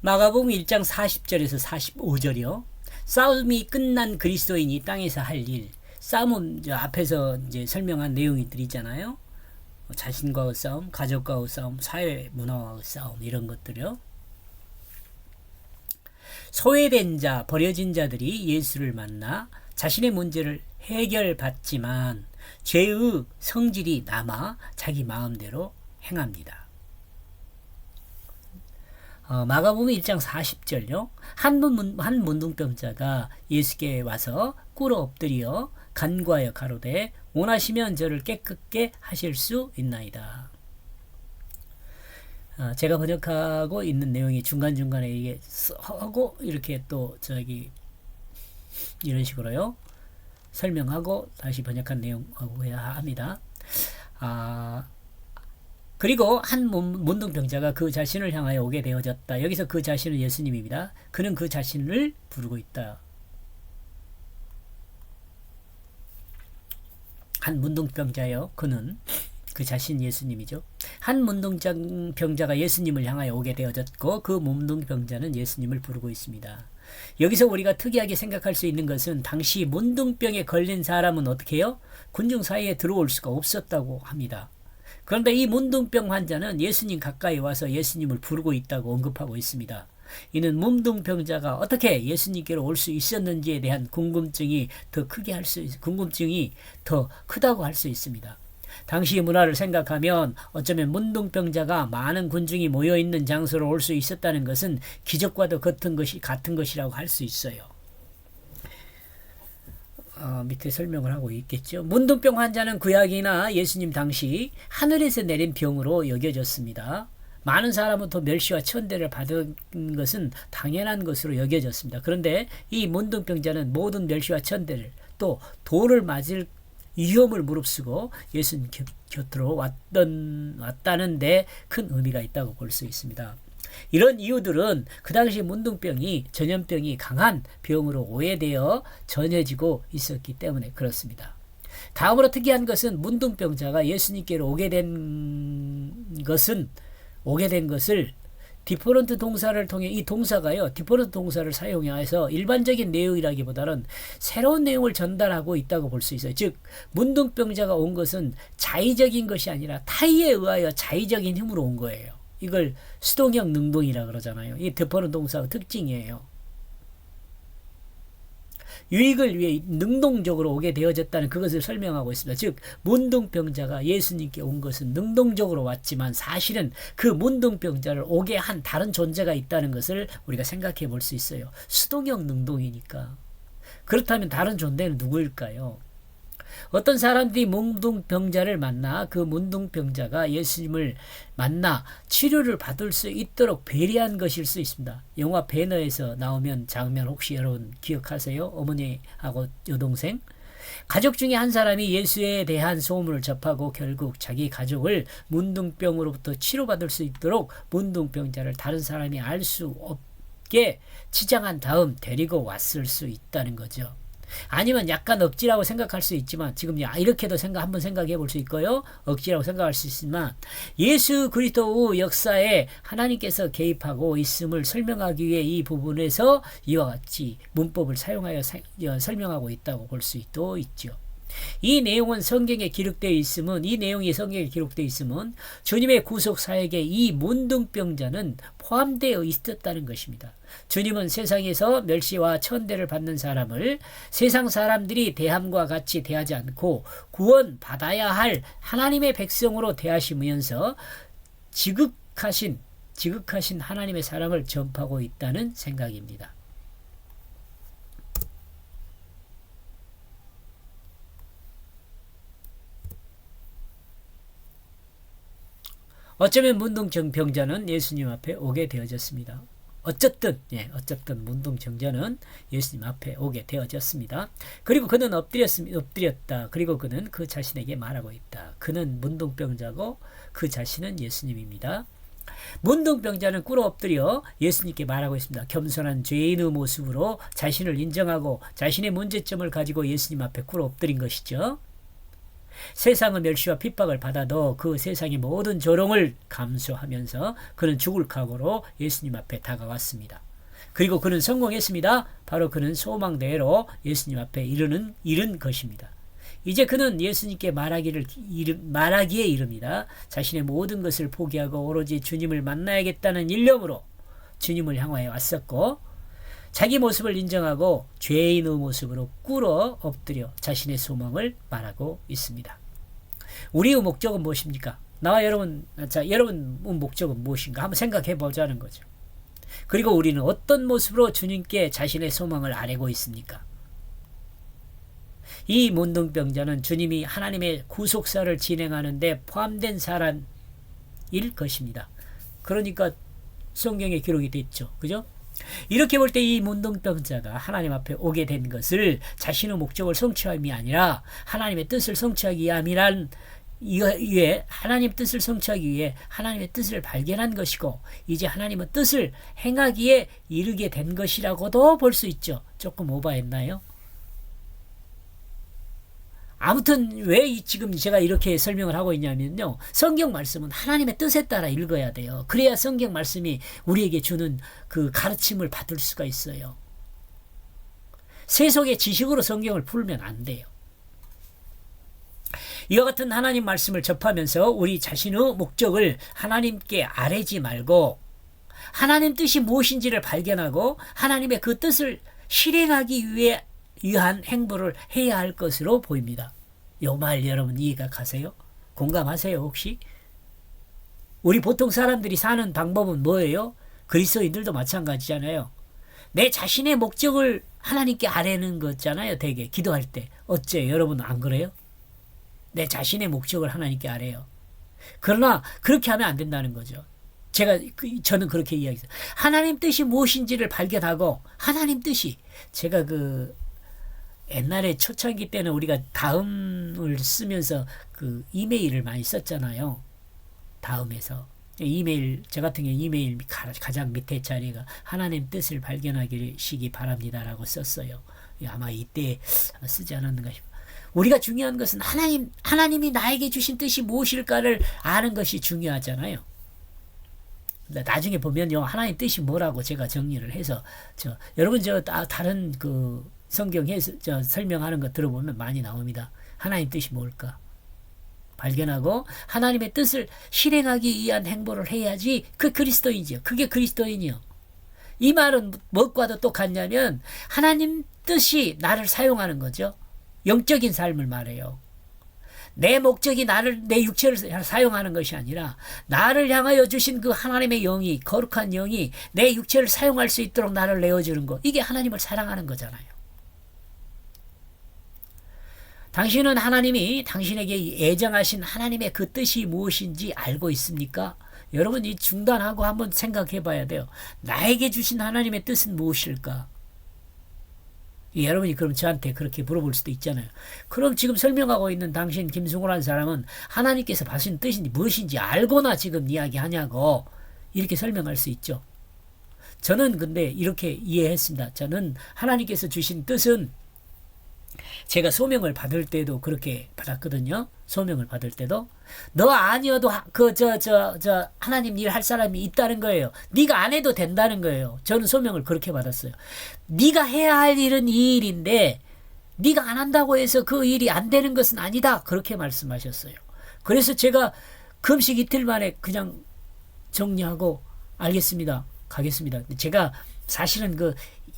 마가복음 1장 40절에서 45절이요. 싸움이 끝난 그리스도인이 땅에서 할 일. 싸움은 앞에서 이제 설명한 내용들이 있잖아요. 자신과의 싸움, 가족과의 싸움, 사회 문화와의 싸움, 이런 것들이요. 소외된 자, 버려진 자들이 예수를 만나 자신의 문제를 해결받지만 죄의 성질이 남아 자기 마음대로 행합니다. 마가복음 1장 40절요. 한 문둥병자가 예수께 와서 꿇어 엎드려 간구하여 가로되 원하시면 저를 깨끗게 하실 수 있나이다. 제가 번역하고 있는 내용이 중간중간에 이게 하고 이렇게 또 이런 식으로요. 설명하고 다시 번역한 내용하고 해야 합니다. 그리고 한 문둥병자가 그 자신을 향하여 오게 되어졌다. 여기서 그 자신은 예수님입니다. 그는 그 자신을 부르고 있다. 한 문둥병자요. 그는 그 자신 예수님이죠. 한 문둥병자가 예수님을 향하여 오게 되어졌고 그 문둥병자는 예수님을 부르고 있습니다. 여기서 우리가 특이하게 생각할 수 있는 것은 당시 문둥병에 걸린 사람은 어떻게 해요? 군중 사이에 들어올 수가 없었다고 합니다. 그런데 이 문둥병 환자는 예수님 가까이 와서 예수님을 부르고 있다고 언급하고 있습니다. 이는 문둥병자가 어떻게 예수님께로 올 수 있었는지에 대한 궁금증이 더 크다고 할 수 있습니다. 당시 문화를 생각하면 어쩌면 문둥병자가 많은 군중이 모여있는 장소로 올 수 있었다는 것은 기적과도 같은 것이라고 할 수 있어요. 밑에 설명을 하고 있겠죠. 문둥병 환자는 구약이나 예수님 당시 하늘에서 내린 병으로 여겨졌습니다. 많은 사람부터 멸시와 천대를 받은 것은 당연한 것으로 여겨졌습니다. 그런데 이 문둥병자는 모든 멸시와 천대를 또 돌을 맞을 위험을 무릅쓰고 예수님 곁으로 왔다는 데 큰 의미가 있다고 볼 수 있습니다. 이런 이유들은 그 당시 문둥병이 전염병이 강한 병으로 오해되어 전해지고 있었기 때문에 그렇습니다. 다음으로 특이한 것은 문둥병자가 예수님께로 오게 된 것을 디퍼런트 동사를 통해 이 동사가요. 디퍼런트 동사를 사용해서 일반적인 내용이라기보다는 새로운 내용을 전달하고 있다고 볼 수 있어요. 즉 문둥병자가 온 것은 자의적인 것이 아니라 타의에 의하여 자의적인 힘으로 온 거예요. 이걸 수동형 능동이라 그러잖아요. 이 디퍼런트 동사의 특징이에요. 유익을 위해 능동적으로 오게 되어졌다는 그것을 설명하고 있습니다. 즉 문둥병자가 예수님께 온 것은 능동적으로 왔지만 사실은 그 문둥병자를 오게 한 다른 존재가 있다는 것을 우리가 생각해 볼 수 있어요. 수동형 능동이니까. 그렇다면 다른 존재는 누구일까요? 어떤 사람들이 문둥병자를 만나 그 문둥병자가 예수님을 만나 치료를 받을 수 있도록 배려한 것일 수 있습니다. 영화 배너에서 나오면 장면 혹시 여러분 기억하세요? 어머니하고 여동생? 가족 중에 한 사람이 예수에 대한 소문을 접하고 결국 자기 가족을 문둥병으로부터 치료받을 수 있도록 문둥병자를 다른 사람이 알 수 없게 치장한 다음 데리고 왔을 수 있다는 거죠. 아니면 약간 억지라고 생각할 수 있지만 지금 이렇게도 한번 생각해 볼 수 있고요. 억지라고 생각할 수 있지만 예수 그리스도 역사에 하나님께서 개입하고 있음을 설명하기 위해 이 부분에서 이와 같이 문법을 사용하여 설명하고 있다고 볼 수도 있죠. 이 내용이 성경에 기록되어 있음은 주님의 구속 사역에 이 문둥병자는 포함되어 있었다는 것입니다. 주님은 세상에서 멸시와 천대를 받는 사람을 세상 사람들이 대함과 같이 대하지 않고 구원받아야 할 하나님의 백성으로 대하시면서 지극하신 하나님의 사랑을 전파하고 있다는 생각입니다. 어쩌면 문둥병자는 예수님 앞에 오게 되어졌습니다. 어쨌든 문둥병자는 예수님 앞에 오게 되어졌습니다. 그리고 그는 엎드렸다. 그리고 그는 그 자신에게 말하고 있다. 그는 문둥병자고 그 자신은 예수님입니다. 문둥병자는 꿇어 엎드려 예수님께 말하고 있습니다. 겸손한 죄인의 모습으로 자신을 인정하고 자신의 문제점을 가지고 예수님 앞에 꿇어 엎드린 것이죠. 세상의 멸시와 핍박을 받아도 그 세상의 모든 조롱을 감수하면서 그는 죽을 각오로 예수님 앞에 다가왔습니다. 그리고 그는 성공했습니다. 바로 그는 소망대로 예수님 앞에 이른 것입니다. 이제 그는 예수님께 말하기에 이릅니다. 자신의 모든 것을 포기하고 오로지 주님을 만나야겠다는 일념으로 주님을 향하여 왔었고, 자기 모습을 인정하고 죄인의 모습으로 꿇어 엎드려 자신의 소망을 말하고 있습니다. 우리의 목적은 무엇입니까? 여러분 목적은 무엇인가 한번 생각해 보자는 거죠. 그리고 우리는 어떤 모습으로 주님께 자신의 소망을 아뢰고 있습니까? 이 문둥병자는 주님이 하나님의 구속사를 진행하는 데 포함된 사람일 것입니다. 그러니까 성경에 기록이 됐죠. 그죠? 이렇게 볼 때 이 문둥병자가 하나님 앞에 오게 된 것을 자신의 목적을 성취함이 아니라 하나님의 뜻을 성취하기 위해 하나님 뜻을 성취하기 위해 하나님의 뜻을 발견한 것이고, 이제 하나님의 뜻을 행하기에 이르게 된 것이라고도 볼 수 있죠. 조금 오버했나요? 아무튼 왜 지금 제가 이렇게 설명을 하고 있냐면요, 성경 말씀은 하나님의 뜻에 따라 읽어야 돼요. 그래야 성경 말씀이 우리에게 주는 그 가르침을 받을 수가 있어요. 세속의 지식으로 성경을 풀면 안 돼요. 이와 같은 하나님 말씀을 접하면서 우리 자신의 목적을 하나님께 아뢰지 말고 하나님 뜻이 무엇인지를 발견하고 하나님의 그 뜻을 실행하기 위한 행보를 해야 할 것으로 보입니다. 요 말 여러분 이해가 가세요? 공감하세요 혹시? 우리 보통 사람들이 사는 방법은 뭐예요? 그리스도인들도 마찬가지잖아요. 내 자신의 목적을 하나님께 아뢰는 거잖아요. 되게 기도할 때. 어째 여러분 안 그래요? 내 자신의 목적을 하나님께 아뢰요. 그러나 그렇게 하면 안 된다는 거죠. 저는 그렇게 이야기해요. 하나님 뜻이 무엇인지를 발견하고 하나님 뜻이, 제가 옛날에 초창기 때는 우리가 다음을 쓰면서 이메일을 많이 썼잖아요. 다음에서 이메일, 저 같은 경우 이메일 가장 밑에 자리가 하나님 뜻을 발견하시기 바랍니다라고 썼어요. 아마 이때 쓰지 않았는가 싶어요. 우리가 중요한 것은 하나님이 나에게 주신 뜻이 무엇일까를 아는 것이 중요하잖아요. 나중에 보면요, 하나님 뜻이 뭐라고 제가 정리를 해서 여러분 다른 성경 설명하는 거 들어보면 많이 나옵니다. 하나님 뜻이 뭘까 발견하고 하나님의 뜻을 실행하기 위한 행보를 해야지 그 그리스도인이죠. 그게 그리스도인이요. 이 말은 무엇과도 똑같냐면 하나님 뜻이 나를 사용하는 거죠. 영적인 삶을 말해요. 내 목적이 내 육체를 사용하는 것이 아니라 나를 향하여 주신 그 하나님의 영이, 거룩한 영이 내 육체를 사용할 수 있도록 나를 내어주는 것. 이게 하나님을 사랑하는 거잖아요. 당신은 하나님이 당신에게 예정하신 하나님의 그 뜻이 무엇인지 알고 있습니까? 여러분 이 중단하고 한번 생각해 봐야 돼요. 나에게 주신 하나님의 뜻은 무엇일까? 여러분이 그럼 저한테 그렇게 물어볼 수도 있잖아요. 그럼 지금 설명하고 있는 당신 김승호라는 사람은 하나님께서 받으신 뜻이 무엇인지 알고나 지금 이야기하냐고 이렇게 설명할 수 있죠. 저는 근데 이렇게 이해했습니다. 저는 하나님께서 주신 뜻은 제가 소명을 받을 때도 그렇게 받았거든요. 소명을 받을 때도 너 아니어도 하나님 일 할 사람이 있다는 거예요. 네가 안 해도 된다는 거예요. 저는 소명을 그렇게 받았어요. 네가 해야 할 일은 이 일인데 네가 안 한다고 해서 그 일이 안 되는 것은 아니다. 그렇게 말씀하셨어요. 그래서 제가 금식 이틀 만에 그냥 정리하고 알겠습니다. 가겠습니다. 제가 사실은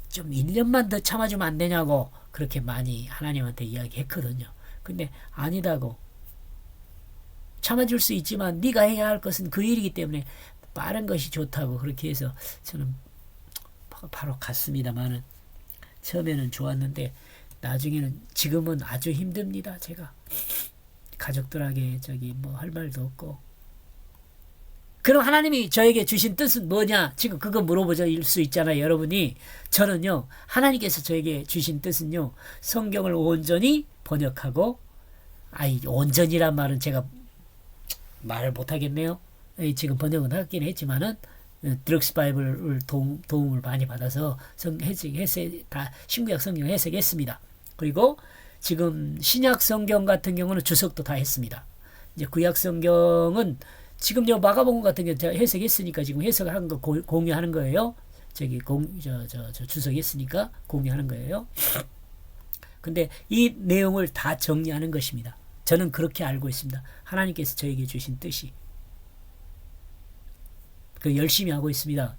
좀 1년만 더 참아주면 안 되냐고 그렇게 많이 하나님한테 이야기했거든요. 근데 아니다고. 참아줄 수 있지만 네가 해야 할 것은 그 일이기 때문에 빠른 것이 좋다고 그렇게 해서 저는 바로 갔습니다만은 처음에는 좋았는데 나중에는 지금은 아주 힘듭니다. 제가 가족들에게 할 말도 없고. 그럼 하나님이 저에게 주신 뜻은 뭐냐? 지금 그거 물어보실 수 있잖아요. 여러분이. 저는요. 하나님께서 저에게 주신 뜻은요. 성경을 온전히 번역하고 온전이란 말은 제가 말을 못하겠네요. 지금 번역은 하긴 했지만은 드럭스 바이블을 도움을 많이 받아서 신구약 성경 해석했습니다. 그리고 지금 신약 성경 같은 경우는 주석도 다 했습니다. 이제 구약 성경은 지금 요 마가복음 같은 경우 제가 해석했으니까 지금 해석한 거 공유하는 거예요. 저기 주석했으니까 공유하는 거예요. 근데 이 내용을 다 정리하는 것입니다. 저는 그렇게 알고 있습니다. 하나님께서 저에게 주신 뜻이. 그 열심히 하고 있습니다.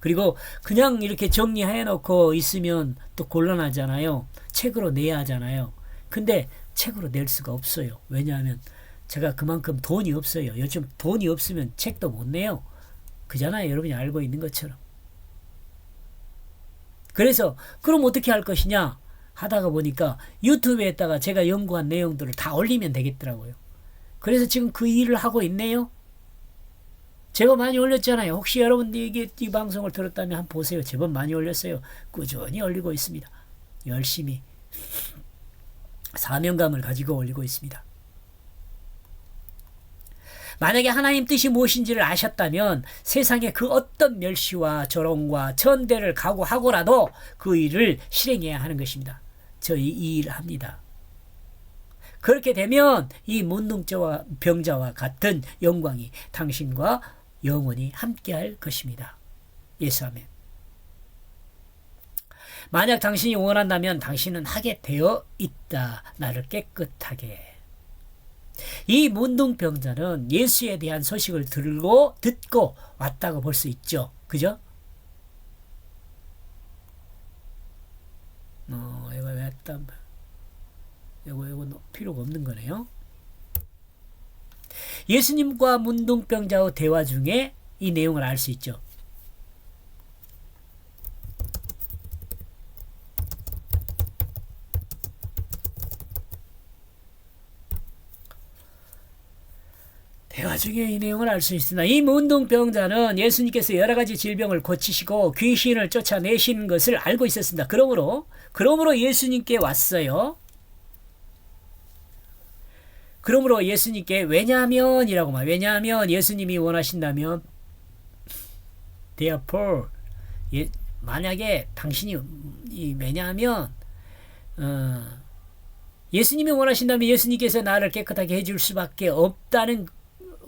그리고 그냥 이렇게 정리해 놓고 있으면 또 곤란하잖아요. 책으로 내야 하잖아요. 근데 책으로 낼 수가 없어요. 왜냐하면 제가 그만큼 돈이 없어요. 요즘 돈이 없으면 책도 못 내요. 그잖아요. 여러분이 알고 있는 것처럼. 그래서 그럼 어떻게 할 것이냐 하다가 보니까 유튜브에다가 제가 연구한 내용들을 다 올리면 되겠더라고요. 그래서 지금 그 일을 하고 있네요. 제가 많이 올렸잖아요. 혹시 여러분들이 이 방송을 들었다면 한번 보세요. 제법 많이 올렸어요. 꾸준히 올리고 있습니다. 열심히 사명감을 가지고 올리고 있습니다. 만약에 하나님 뜻이 무엇인지를 아셨다면 세상의 그 어떤 멸시와 조롱과 천대를 각오하고라도 그 일을 실행해야 하는 것입니다. 저희 이 일을 합니다. 그렇게 되면 이 문둥자와 병자와 같은 영광이 당신과 영원히 함께할 것입니다. 예수 아멘. 만약 당신이 원한다면 당신은 하게 되어 있다. 나를 깨끗하게. 이 문둥병자는 예수에 대한 소식을 듣고 왔다고 볼 수 있죠. 그죠? 이거 왜 했다? 이거 필요가 없는 거네요. 예수님과 문둥병자의 대화 중에 이 내용을 알 수 있죠. 대화 중에 이 내용을 알 수 있으나 이 문둥병자는 예수님께서 여러 가지 질병을 고치시고 귀신을 쫓아내시는 것을 알고 있었습니다. 그러므로 예수님께 왔어요. 그러므로 예수님께 왜냐하면 예수님이 원하신다면 therefore 만약에 당신이 왜냐하면 예수님이 원하신다면 예수님께서 나를 깨끗하게 해줄 수밖에 없다는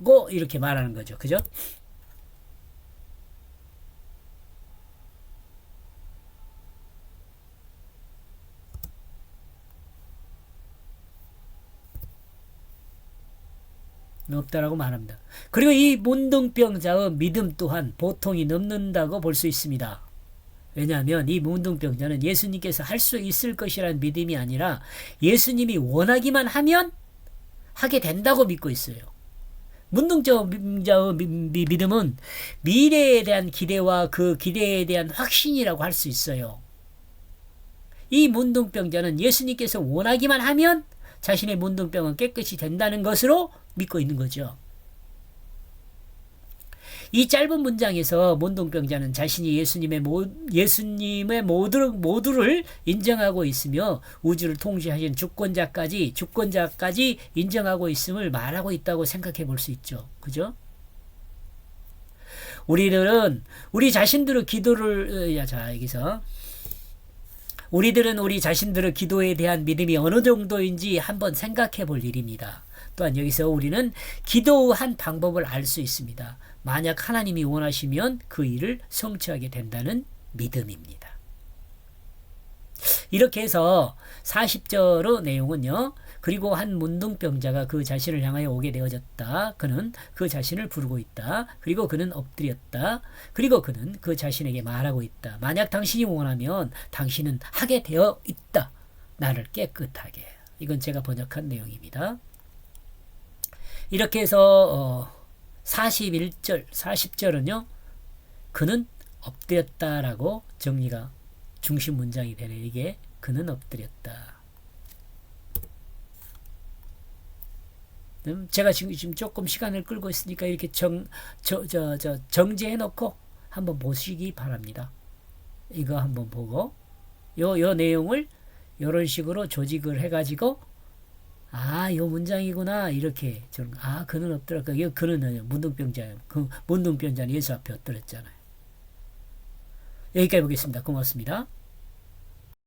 거 이렇게 말하는 거죠. 그죠? 없다라고 말합니다. 그리고 이 문둥병자의 믿음 또한 보통이 넘는다고 볼 수 있습니다. 왜냐하면 이 문둥병자는 예수님께서 할 수 있을 것이라는 믿음이 아니라 예수님이 원하기만 하면 하게 된다고 믿고 있어요. 문둥병자의 믿음은 미래에 대한 기대와 그 기대에 대한 확신이라고 할 수 있어요. 이 문둥병자는 예수님께서 원하기만 하면 자신의 문둥병은 깨끗이 된다는 것으로 믿고 있는 거죠. 이 짧은 문장에서 문둥병자는 자신이 예수님의 모두를 인정하고 있으며 우주를 통치하신 주권자까지 인정하고 있음을 말하고 있다고 생각해 볼 수 있죠. 그죠? 우리들은 우리 자신들의 기도에 대한 믿음이 어느 정도인지 한번 생각해 볼 일입니다. 또한 여기서 우리는 기도한 방법을 알 수 있습니다. 만약 하나님이 원하시면 그 일을 성취하게 된다는 믿음입니다. 이렇게 해서 40절의 내용은요. 그리고 한 문둥병자가 그 자신을 향하여 오게 되어졌다. 그는 그 자신을 부르고 있다. 그리고 그는 엎드렸다. 그리고 그는 그 자신에게 말하고 있다. 만약 당신이 원하면 당신은 하게 되어 있다. 나를 깨끗하게. 이건 제가 번역한 내용입니다. 이렇게 해서 40절은요. 그는 엎드렸다라고 정리가 중심 문장이 되네. 이게 그는 엎드렸다. 제가 지금 조금 시간을 끌고 있으니까 이렇게 정제해 놓고 한번 보시기 바랍니다. 이거 한번 보고 요 내용을 이런 식으로 조직을 해가지고 요 문장이구나 이렇게 그는 엎드렸다. 이거 그는 문둥병자예요. 그 문둥병자는 예수 앞에 엎드렸잖아요. 여기까지 보겠습니다. 고맙습니다.